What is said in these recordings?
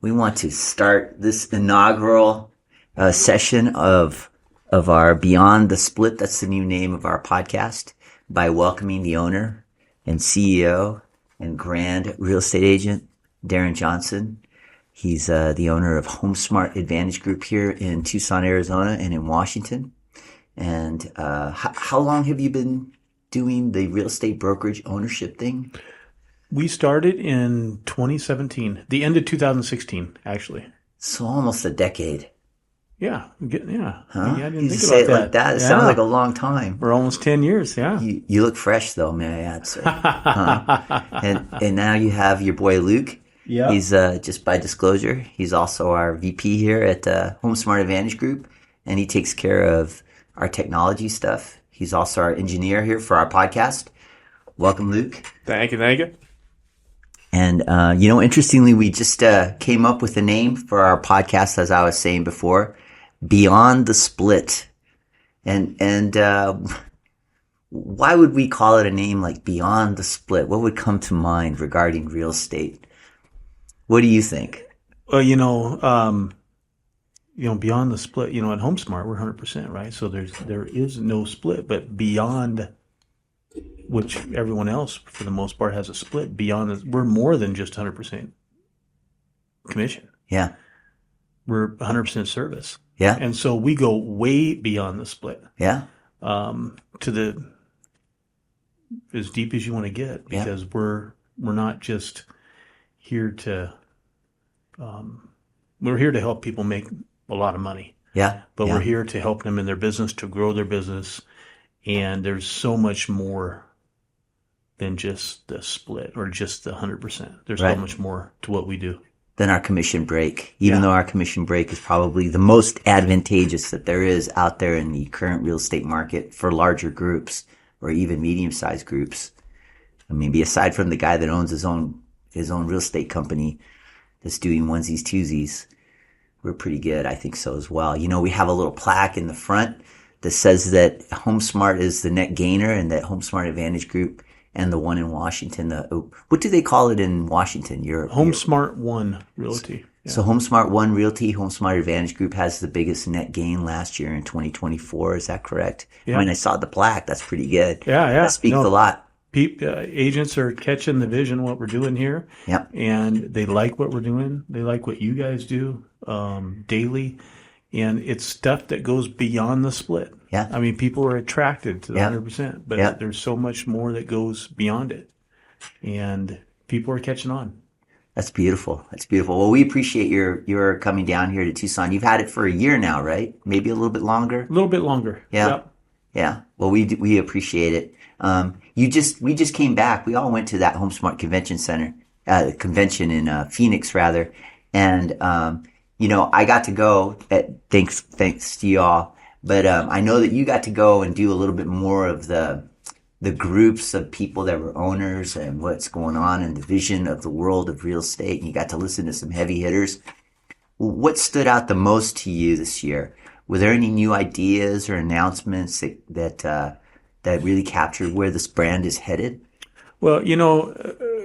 We want to start this inaugural session of our Beyond the Split, that's the new name of our podcast, by welcoming the owner and CEO and grand real estate agent, Darren Johnson. He's the owner of HomeSmart Advantage Group here in Tucson, Arizona, and in Washington. And how long have you been doing the real estate brokerage ownership thing? We started in 2017, the end of 2016, actually. So almost a decade. Yeah. Huh? I didn't You think say about it like that. It sounds like a long time. We're almost 10 years, yeah. You look fresh, though, may I add, sir. And now you have your boy Luke. Yeah. He's, just by disclosure, he's also our VP here at HomeSmart Advantage Group, and he takes care of our technology stuff. He's also our engineer here for our podcast. Welcome, Luke. Thank you. And, interestingly, we just came up with a name for our podcast, as I was saying before, Beyond the Split. And why would we call it a name like Beyond the Split? What would come to mind regarding real estate? What do you think? Well, Beyond the Split, at HomeSmart, we're 100%, right? So there is no split, but beyond, which everyone else, for the most part, has a split, beyond, we're more than just 100% commission. Yeah. We're 100% service. Yeah. And so we go way beyond the split. Yeah. To the as deep as you want to get, because we're not just here to we're here to help people make a lot of money. Yeah. But we're here to help them in their business, to grow their business, and there's so much more than just the split or just the 100%. There's so much more to what we do than our commission break, even though our commission break is probably the most advantageous that there is out there in the current real estate market for larger groups or even medium-sized groups. I mean, aside from the guy that owns his own real estate company that's doing onesies, twosies, we're pretty good. I think so as well. We have a little plaque in the front that says that HomeSmart is the net gainer and that HomeSmart Advantage Group and the one in Washington, what do they call it in Washington? HomeSmart One Realty. Yeah. So HomeSmart One Realty, HomeSmart Advantage Group has the biggest net gain last year in 2024. Is that correct? Yeah. I mean, I saw the plaque. That's pretty good. Yeah. That speaks a lot. Agents are catching the vision, what we're doing here. Yep. And they like what we're doing. They like what you guys do daily. And it's stuff that goes beyond the split. Yeah. I mean, people are attracted to the 100%, but there's so much more that goes beyond it. And people are catching on. That's beautiful. Well, we appreciate your coming down here to Tucson. You've had it for a year now, right? Maybe a little bit longer? A little bit longer. Yeah. Yep. Yeah. Well, we appreciate it. We just came back. We all went to that HomeSmart convention in Phoenix rather. And, I got to go thanks to y'all. But, I know that you got to go and do a little bit more of the groups of people that were owners and what's going on in the vision of the world of real estate. And you got to listen to some heavy hitters. What stood out the most to you this year? Were there any new ideas or announcements that really captured where this brand is headed? Well,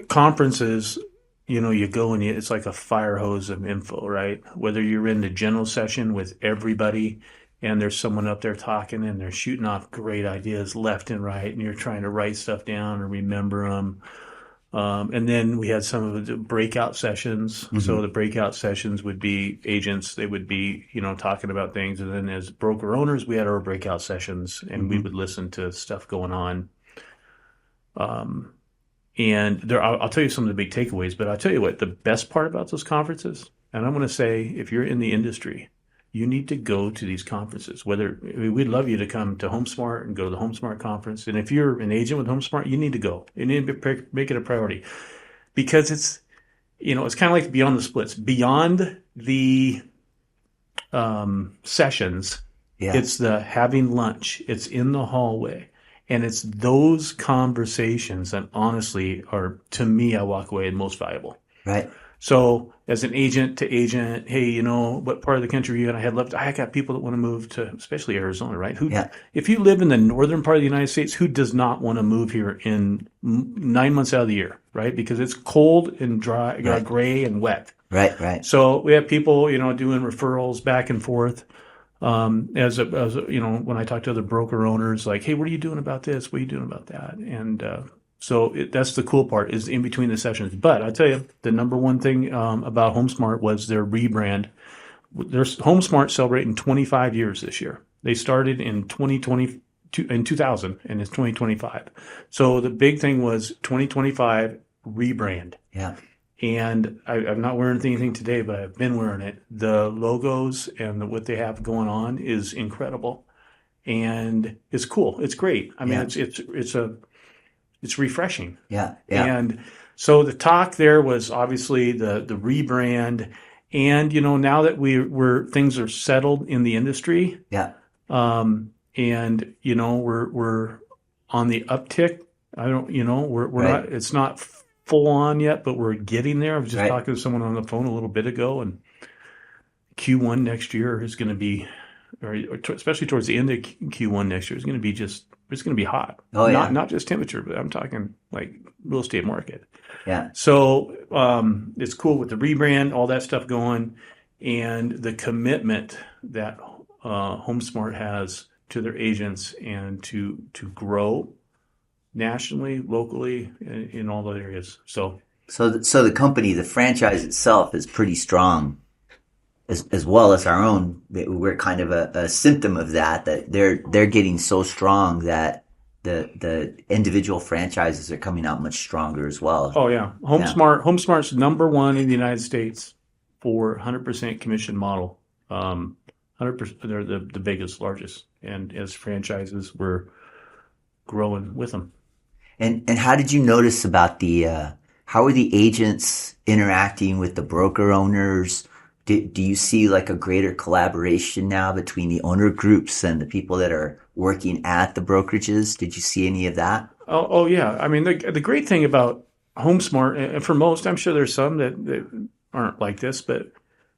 conferences, you go and it's like a fire hose of info, right? Whether you're in the general session with everybody and there's someone up there talking and they're shooting off great ideas left and right, and you're trying to write stuff down or remember them. And then we had some of the breakout sessions. Mm-hmm. So the breakout sessions would be agents. They would be, talking about things. And then as broker owners, we had our breakout sessions and we would listen to stuff going on. And I'll tell you some of the big takeaways, but I'll tell you what, the best part about those conferences, and I'm going to say, if you're in the industry, you need to go to these conferences. We'd love you to come to HomeSmart and go to the HomeSmart conference. And if you're an agent with HomeSmart, you need to go. You need to make it a priority, because it's kind of like beyond the splits, beyond the sessions. Yeah. It's the having lunch. It's in the hallway. And it's those conversations that honestly are, to me, I walk away the most valuable. Right. So as an agent to agent, hey, what part of the country are you going to head left? I got people that want to move to, especially Arizona, right? If you live in the northern part of the United States, who does not want to move here in 9 months out of the year, right? Because it's cold and dry, gray and wet. Right, right. So we have people, doing referrals back and forth. When I talk to other broker owners, like, hey, what are you doing about this? What are you doing about that? And that's the cool part, is in between the sessions. But I tell you, the number one thing about HomeSmart was their rebrand. There's HomeSmart celebrating 25 years this year. They started in 2000, and it's 2025. So the big thing was 2025 rebrand. Yeah. And I'm not wearing anything today, but I've been wearing it. The logos and what they have going on is incredible, and it's cool. It's great. I mean, it's refreshing. Yeah, yeah. And so the talk there was obviously the rebrand, and now that things are settled in the industry. Yeah. And we're on the uptick. We're not. It's not full on yet, but we're getting there. I was just talking to someone on the phone a little bit ago, and Q1 next year is going to be, especially towards the end of Q1 next year, is going to be it's going to be hot. Oh, yeah. Not just temperature, but I'm talking like real estate market. Yeah. So it's cool with the rebrand, all that stuff going, and the commitment that HomeSmart has to their agents and to grow nationally, locally, in all those areas. So the company, the franchise itself, is pretty strong, as well as our own. We're kind of a symptom of that they're getting so strong that the individual franchises are coming out much stronger as well. Oh yeah, HomeSmart's number one in the United States for 100% commission model. 100%, they're the biggest, largest, and as franchises, we're growing with them. And how did you notice about how are the agents interacting with the broker owners? Do you see like a greater collaboration now between the owner groups and the people that are working at the brokerages? Did you see any of that? Oh yeah. I mean, the great thing about HomeSmart, and for most, I'm sure there's some that aren't like this, but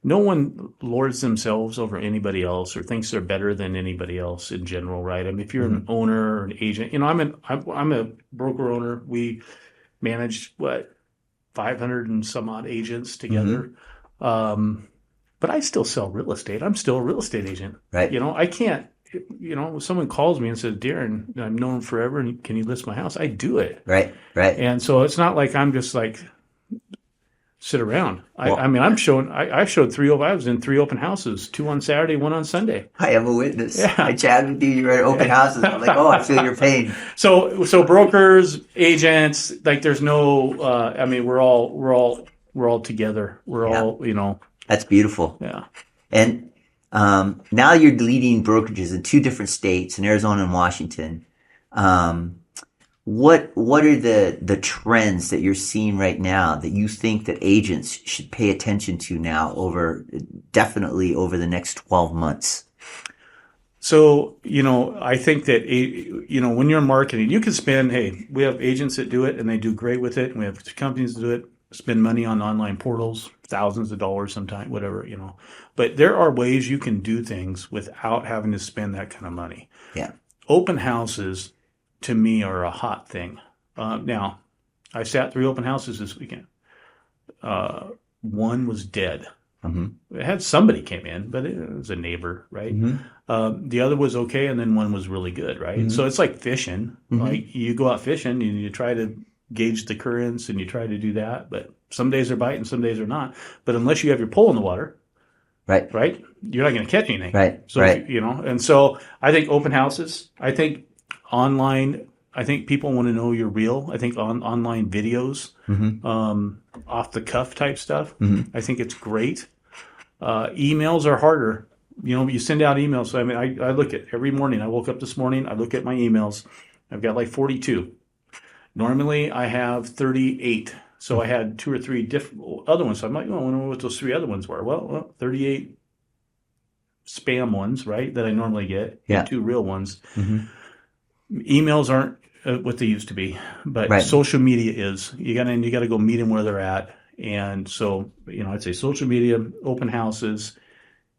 no one lords themselves over anybody else or thinks they're better than anybody else in general, right? I mean, if you're an owner or an agent, I'm a broker owner. We manage 500 and some odd agents together. But I still sell real estate. I'm still a real estate agent. Right. I can't, if someone calls me and says, Darren, I've known him forever, and can you list my house? I do it. Right. Right. And so it's not like I'm just like, sit around. I showed three. I was in 3 open houses, 2 on Saturday, 1 on Sunday. I am a witness. Yeah. I chatted with you. You were at open houses. I'm like, oh, I feel your pain. So brokers, agents, like there's no. We're all together. We're all. That's beautiful. Yeah. And now you're leading brokerages in 2 different states, in Arizona and Washington. What are the trends that you're seeing right now that you think that agents should pay attention to now definitely over the next 12 months? So, I think that, when you're in marketing, you can we have agents that do it and they do great with it. And we have companies that do it, spend money on online portals, thousands of dollars sometimes, whatever, But there are ways you can do things without having to spend that kind of money. Yeah. Open houses, to me, are a hot thing. Now, I sat 3 open houses this weekend. One was dead. Mm-hmm. It had somebody came in, but it was a neighbor, right? Mm-hmm. The other was okay, and then one was really good, right? Mm-hmm. So it's like fishing. Mm-hmm. Like you go out fishing and you try to gauge the currents and you try to do that, but some days are biting, some days are not. But unless you have your pole in the water, right, you're not going to catch anything, right? So and so I think open houses. I think online. I think people want to know you're real. I think online videos, off the cuff type stuff. Mm-hmm. I think it's great. Emails are harder. You send out emails. So I look at every morning. I woke up this morning. I look at my emails. I've got like 42. Normally I have 38. So I had 2 or 3 different other ones. So I'm like, I wonder what those 3 other ones were. Well, 38 spam ones, right? That I normally get. Yeah. And 2 real ones. Mm-hmm. Emails aren't what they used to be, but social media is. You got to go meet them where they're at. And so, I'd say social media, open houses,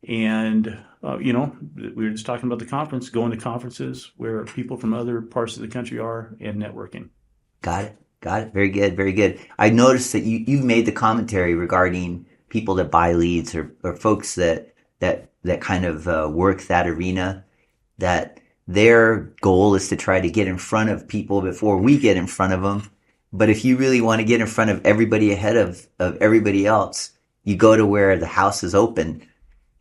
and, we were just talking about the conference, going to conferences where people from other parts of the country are, and networking. Got it. Very good. Very good. I noticed that you've made the commentary regarding people that buy leads or folks that kind of work that arena, that their goal is to try to get in front of people before we get in front of them. But if you really want to get in front of everybody ahead of everybody else, you go to where the house is open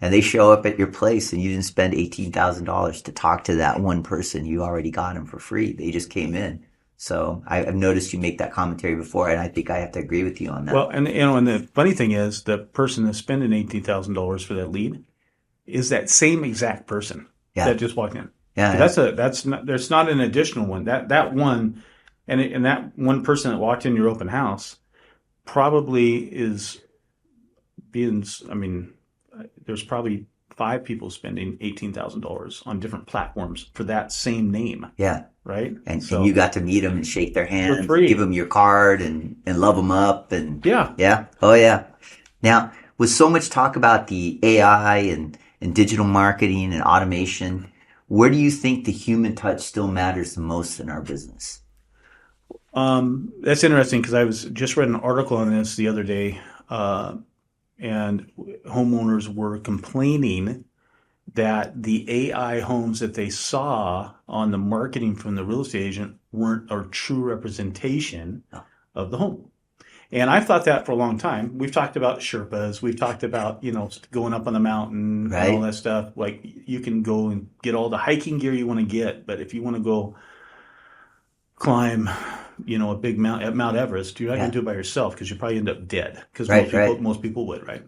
and they show up at your place and you didn't spend $18,000 to talk to that one person. You already got them for free. They just came in. So I've noticed you make that commentary before, and I think I have to agree with you on that. Well, and and the funny thing is, the person that's spending $18,000 for that lead is that same exact person that just walked in. Yeah, that's not, there's not an additional one. That one, and that one person that walked in your open house probably is being. I mean, there's probably 5 people spending $18,000 on different platforms for that same name. Yeah. Right. And you got to meet them and shake their hand, for free. Give them your card and love them up. And yeah. Oh, yeah. Now, with so much talk about the AI and digital marketing and automation, where do you think the human touch still matters the most in our business? That's interesting because I was just read an article on this the other day, and homeowners were complaining that the AI homes that they saw on the marketing from the real estate agent weren't a true representation of the home. And I've thought that for a long time. We've talked about Sherpas. We've talked about, going up on the mountain and all that stuff. Like, you can go and get all the hiking gear you want to get, but if you want to go climb, a big mount at Mount Everest, you're not going to do it by yourself because you probably end up dead. Because most people would, right?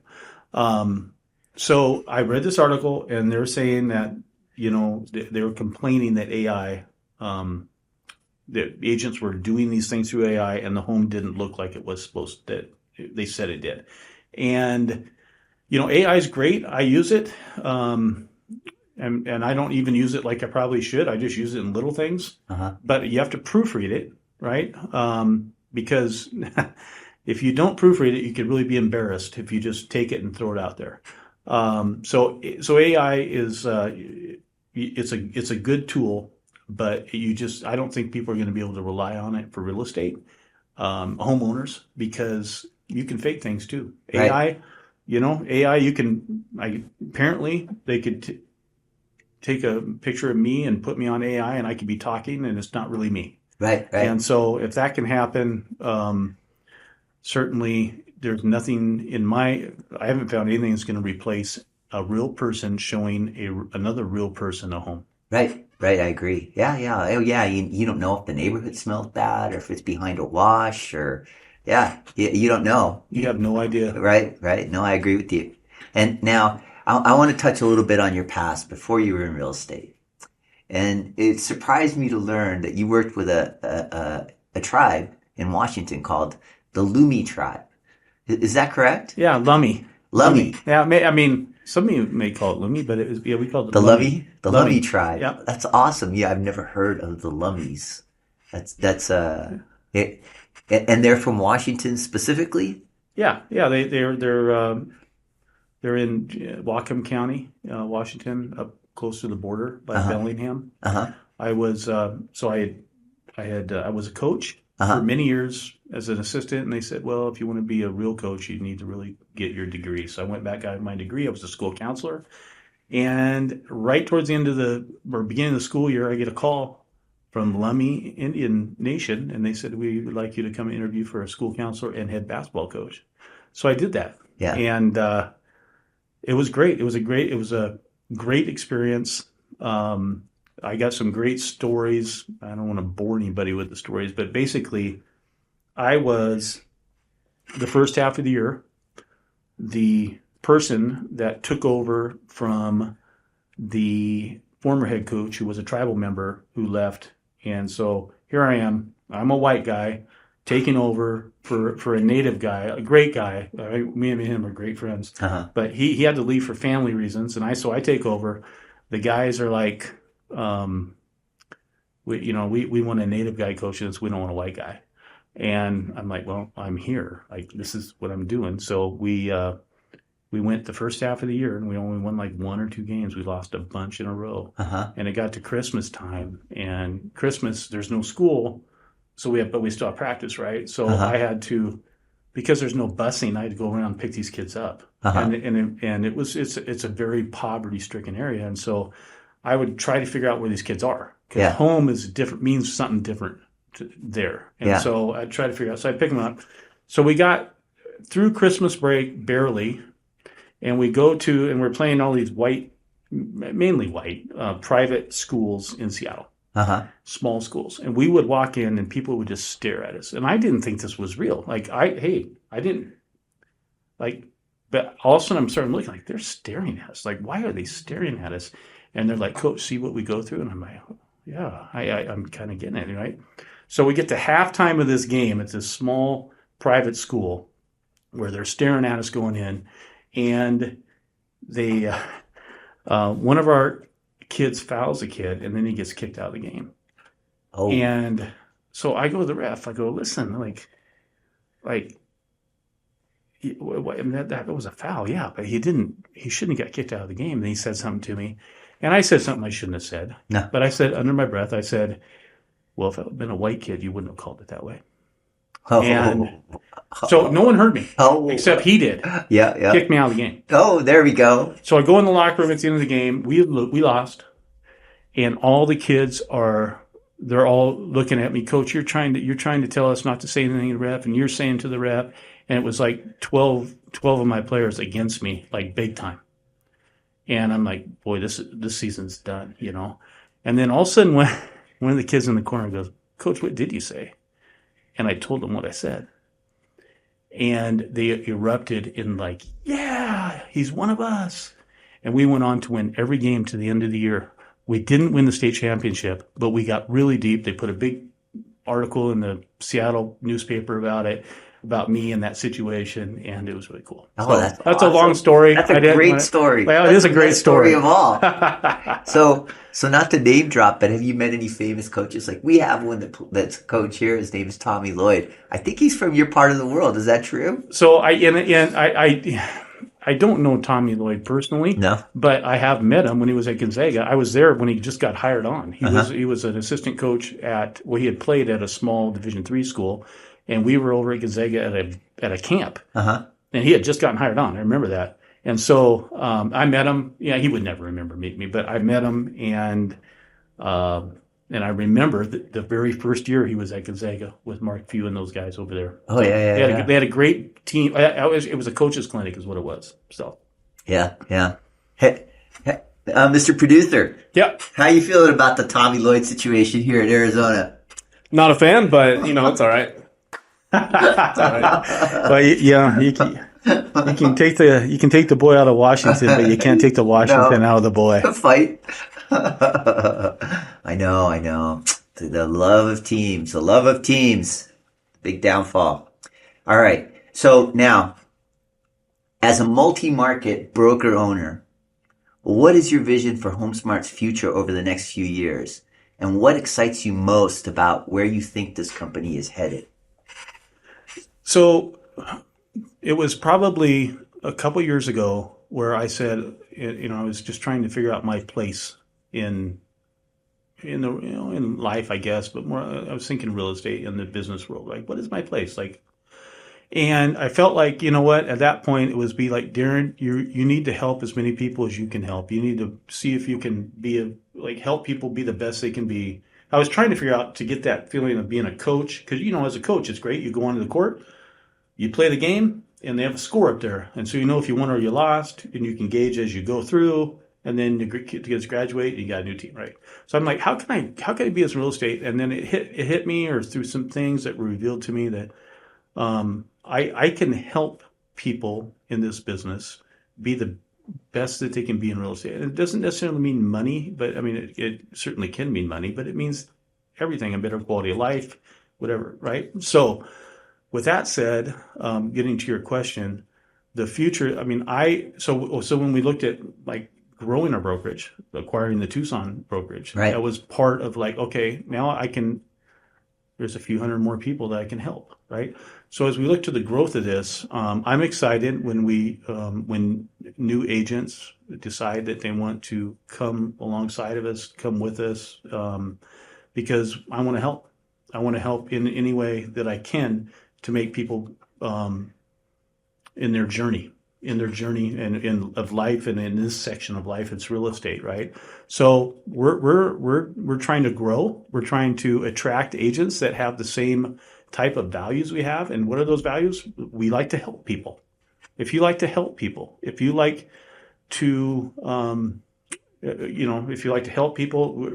So I read this article, and they're saying that, they were complaining that AI, the agents were doing these things through AI, and the home didn't look like it was supposed to. They said it did. And, AI is great. I use it. And I don't even use it like I probably should. I just use it in little things. But you have to proofread it, right? Because if you don't proofread it, you could really be embarrassed if you just take it and throw it out there. So AI is it's a good tool, but I don't think people are going to be able to rely on it for real estate homeowners, because you can fake things too. AI, apparently they could take a picture of me and put me on AI, and I could be talking, and it's not really me. Right. And so if that can happen, certainly there's nothing I haven't found anything that's going to replace a real person showing another real person a home. Right. I agree. Yeah. Oh, yeah. You don't know if the neighborhood smells bad or if it's behind a wash or, you don't know. You have no idea. Right. No, I agree with you. And now I want to touch a little bit on your past before you were in real estate. And it surprised me to learn that you worked with a tribe in Washington called the Lummi tribe. Is that correct? Yeah, Lummi. Yeah, I mean, some of you may call it Lummi, but we call it the Lummi. The Lummi tribe. Yeah, that's awesome. Yeah, I've never heard of the Lummis. That's it. And they're from Washington specifically. Yeah. They're in Whatcom County, Washington, up close to the border by Bellingham. I was I was a coach for many years as an assistant, and they said, well, if you want to be a real coach, you need to really get your degree. So I went back, got my degree. I was a school counselor, and right towards the end of beginning of the school year, I get a call from Lummi Indian Nation, and they said, we would like you to come interview for a school counselor and head basketball coach. So I did that. Yeah. And it was great. It was a great experience. I got some great stories. I don't want to bore anybody with the stories, but basically I was, the first half of the year, the person that took over from the former head coach, who was a tribal member who left. And so here I am. I'm a white guy taking over for a native guy, a great guy. Me and him are great friends. But he had to leave for family reasons, and so I take over. The guys are like, we want a native guy coaching us. We don't want a white guy. And I'm like, well, I'm here. Like, this is what I'm doing. So we went the first half of the year, and we only won like 1 or 2 games. We lost a bunch in a row. And it got to Christmas time, and Christmas, there's no school. So we still have practice, right? So I had to because there's no busing, I had to go around and pick these kids up. Uh-huh. And it's a very poverty stricken area. And so I would try to figure out where these kids are, because Yeah. home is different, means something different there. And Yeah. so I'd try to figure out. So I'd pick them up. So we got through Christmas break barely, and we're playing all these mainly white, private schools in Seattle, Uh-huh. small schools. And we would walk in and people would just stare at us. And I didn't think this was real. Like, I didn't like, but all of a sudden I'm starting looking like they're staring at us. Like, why are they staring at us? And they're like, Coach, see what we go through? And I'm like, yeah, I'm kind of getting it, right? So we get to halftime of this game. It's this small private school where they're staring at us going in. And they, one of our kids fouls a kid, and then he gets kicked out of the game. Oh. And so I go to the ref. I go, listen, that was a foul, yeah, but he shouldn't have got kicked out of the game. And he said something to me, and I said something I shouldn't have said. No. But I said under my breath, I said, well, if it had been a white kid, you wouldn't have called it that way. Oh. And so no one heard me, except he did. Yeah. Kicked me out of the game. Oh, there we go. So I go in the locker room at the end of the game. We lost, and all the kids they're all looking at me. Coach, you're trying to tell us not to say anything to the ref, and you're saying to the ref. And it was like 12 of my players against me, like big time. And I'm like, boy, this season's done, you know. And then all of a sudden, one of the kids in the corner goes, Coach, what did you say? And I told them what I said. And they erupted in like, yeah, he's one of us. And we went on to win every game to the end of the year. We didn't win the state championship, but we got really deep. They put a big article in the Seattle newspaper about me in that situation, and it was really cool. Oh, so that's awesome. A long story. That's a great story. Well, it is a great story of all. So not to name drop, but have you met any famous coaches? Like, we have one that's a coach here. His name is Tommy Lloyd. I think he's from your part of the world. Is that true? So I don't know Tommy Lloyd personally. No. But I have met him when he was at Gonzaga. I was there when he just got hired on. He was an assistant coach he had played at a small Division III school. And we were over at Gonzaga at a camp, and he had just gotten hired on. I remember that. And so I met him. Yeah, he would never remember meeting me, but I met him, and I remember the very first year he was at Gonzaga with Mark Few and those guys over there. Oh, yeah. They had a great team. It was a coach's clinic, is what it was. So yeah. Hey, Mr. Producer. Yeah. How you feeling about the Tommy Lloyd situation here in Arizona? Not a fan, but it's all right. It's all right. Well, yeah, you can take the boy out of Washington, but you can't take the Washington out of the boy. Fight. I know. The love of teams. Big downfall. All right. So now, as a multi-market broker owner, what is your vision for HomeSmart's future over the next few years? And what excites you most about where you think this company is headed? So it was probably a couple years ago where I said, I was just trying to figure out my place in life, I guess, but more, I was thinking real estate in the business world. Like, what is my place? Like, and I felt like, you know what, at that point it was like, Darren, you need to help as many people as you can help. You need to see if you can help people be the best they can be. I was trying to figure out to get that feeling of being a coach, because, as a coach, it's great. You go onto the court, you play the game, and they have a score up there. And so if you won or you lost, and you can gauge as you go through, and then the kids graduate, you got a new team, right? So I'm like, how can I be as real estate? And then it hit me, or through some things that were revealed to me, that I can help people in this business be the best that they can be in real estate. And it doesn't necessarily mean money, but I mean, it certainly can mean money, but it means everything, a better quality of life, whatever, right? So with that said, getting to your question, the future, I mean, so when we looked at like growing our brokerage, acquiring the Tucson brokerage, right, that was part of like, okay, now there's a few hundred more people that I can help, right? So as we look to the growth of this, I'm excited when new agents decide that they want to come alongside of us, come with us, because I want to help. I want to help in any way that I can to make people in their journey. In of life, and in this section of life, it's real estate, right? So we're trying to grow. We're trying to attract agents that have the same type of values we have. And what are those values? We like to help people. If you like to help people, if you like to, if you like to help people,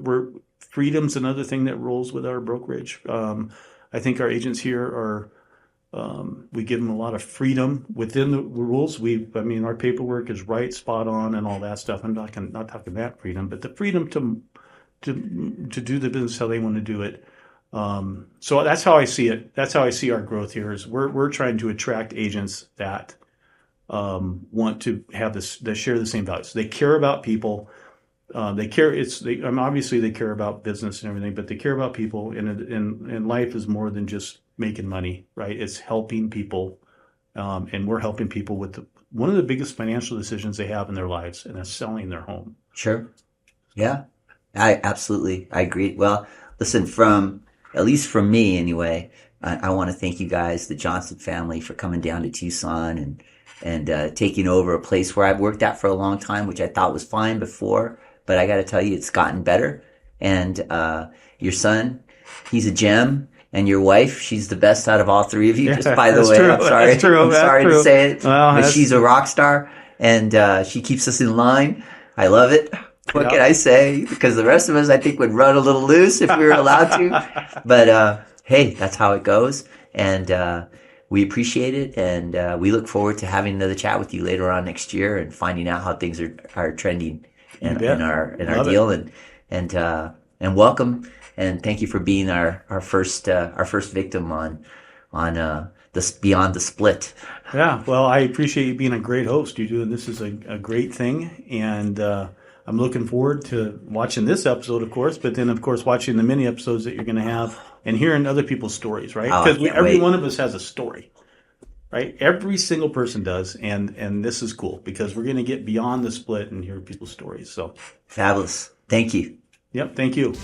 freedom's another thing that rolls with our brokerage. I think our agents here are. We give them a lot of freedom within the rules. Our paperwork is right, spot on, and all that stuff. I'm not talking that freedom, but the freedom to do the business how they want to do it. So that's how I see it. That's how I see our growth here. Is we're trying to attract agents that want to have this, that share the same values. They care about people. Obviously they care about business and everything, but they care about people. And life is more than just making money, right? It's helping people, and we're helping people with one of the biggest financial decisions they have in their lives, and that's selling their home. Sure. Yeah, I agree. Well, listen, at least from me anyway, I want to thank you guys, the Johnson family, for coming down to Tucson and taking over a place where I've worked at for a long time, which I thought was fine before, but I got to tell you, it's gotten better. And your son, he's a gem. And your wife, she's the best out of all three of you. Just by the way, true. I'm sorry. That's true. I'm sorry to say it, well, but she's a rock star, and she keeps us in line. I love it. What can I say? Because the rest of us, I think, would run a little loose if we were allowed to. But hey, that's how it goes, and we appreciate it, and we look forward to having another chat with you later on next year and finding out how things are trending in our deal, and welcome. And thank you for being our first victim on this Beyond the Split. Yeah, well, I appreciate you being a great host. You're doing this is a great thing, and I'm looking forward to watching this episode, of course, but then of course watching the mini episodes that you're going to have and hearing other people's stories, right? Because every one of us has a story, right? Every single person does, and this is cool because we're going to get beyond the split and hear people's stories. So fabulous. Thank you. Yep. Thank you.